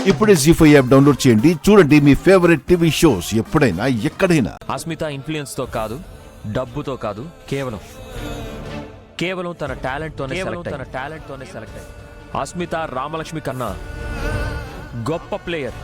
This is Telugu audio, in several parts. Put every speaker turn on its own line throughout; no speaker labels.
ఇప్పుడే జీ5 యాప్ డౌన్లోడ్ చేయండి. చూడండి మీ ఫేవరెట్ టీవీ షోస్ ఎప్పుడైనా ఎక్కడైనా.
అస్మిత ఇన్ఫ్లుయెన్స్ తో కాదు, డబ్బుతో కాదు, కేవలం తన టాలెంట్ తోనే సెలెక్ట్ అయ్యి. అస్మిత రామలక్ష్మి కన్నా గొప్ప ప్లేయర్.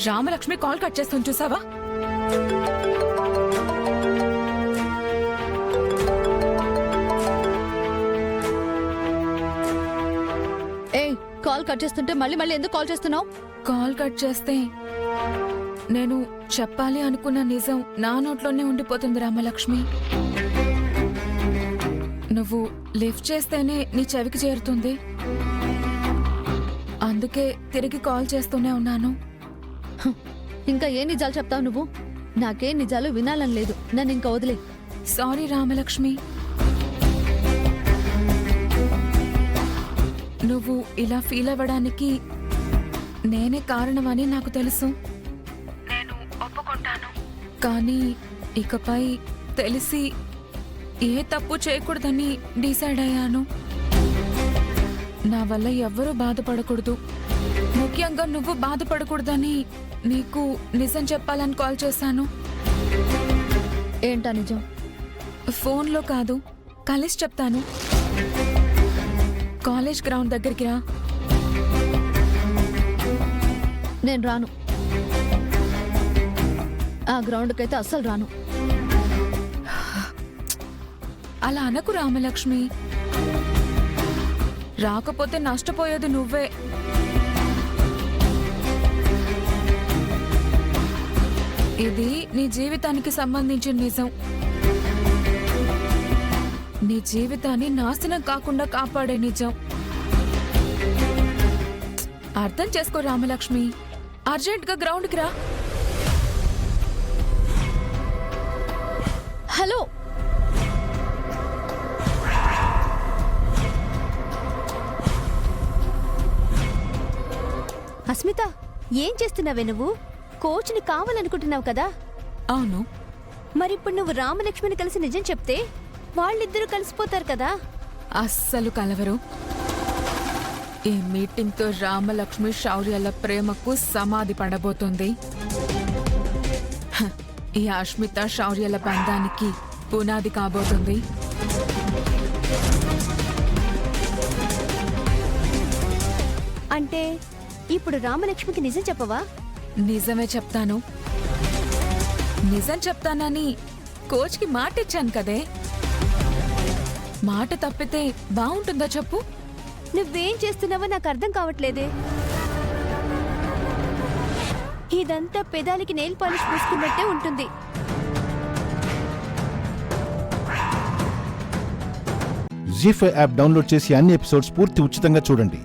రామలక్ష్మి కాల్ కట్ చేస్తుంది చూసావా?
కాల్ కట్ చేస్తుంటే మళ్ళీ ఎందుకు కాల్ చేస్తున్నావు?
కాల్ కట్ చేస్తే నేను చెప్పాలి అనుకున్న నిజం నా నోట్లోనే ఉండిపోతుంది రామలక్ష్మి. నువ్వు లిఫ్ట్ చేస్తేనే నీ చెవికి చేరుతుంది. అందుకే తిరిగి కాల్ చేస్తూనే ఉన్నాను.
ఇంకా ఏ నిజాలు చెప్తావు నువ్వు? నాకే నిజాలు వినాలని లేదు. నన్ను ఇంకా వదిలే.
సారీ రామలక్ష్మి, నువ్వు ఇలా ఫీల్ అవ్వడానికి నేనే కారణమని నాకు తెలుసు. నేను ఒప్పుకుంటాను. కానీ ఇకపై తెలిసి ఏ తప్పు చేయకూడదని డిసైడ్ అయ్యాను. నా వల్ల ఎవ్వరూ బాధపడకూడదు, ముఖ్యంగా నువ్వు బాధపడకూడదని నీకు నిజం చెప్పాలని కాల్ చేశాను.
ఏంటా నిజం?
ఫోన్లో కాదు, కలిసి చెప్తాను. కాలేజ్ గ్రౌండ్ దగ్గరికి రా.
నేను రాను. ఆ గ్రౌండ్కైతే అస్సలు రాను.
అలా అనకు రామలక్ష్మి, రాకపోతే నష్టపోయేది నువ్వే. ఇది నీ జీవితానికి సంబంధించిన నిజం. నీ జీవితాన్ని నాశనం కాకుండా కాపాడే నిజం. అర్థం చేసుకో రామలక్ష్మి. అర్జెంట్గా గ్రౌండ్కి రా.
హలో, అస్మిత, ఏం చేస్తున్నావే నువ్వు? కోచ్ని కావాలనుకుంటున్నావు కదా?
అవును.
మరిప్పుడు నువ్వు రామలక్ష్మిని కలిసి నిజం చెప్తే వాళ్ళిద్దరూ కలిసిపోతారు కదా?
అస్సలు కలవరు. ఈ మీటింగ్తో రామలక్ష్మి శౌర్యాల ప్రేమకు సమాధి పడబోతుంది. ఈ అస్మిత శౌర్యాల బంధానికి పునాది కాబోతుంది.
అంటే ఇప్పుడు రామలక్ష్మికి నిజం చెప్పవా?
నిజమే చెప్తాను. నిజం చెప్తానని కోచ్కి మాట ఇచ్చాను కదే. మాట తప్పితే బాగుంటుందా చెప్పు?
నువ్వేం చేస్తున్నావో నాకు అర్థం కావట్లేదే. ఇదంతా పెదాలకి నెయిల్ పాలిష్ పూసుకున్నట్టే ఉంటుంది.
జీ5 యాప్ డౌన్లోడ్ చేసి అన్ని ఎపిసోడ్స్ పూర్తి ఉచితంగా చూడండి.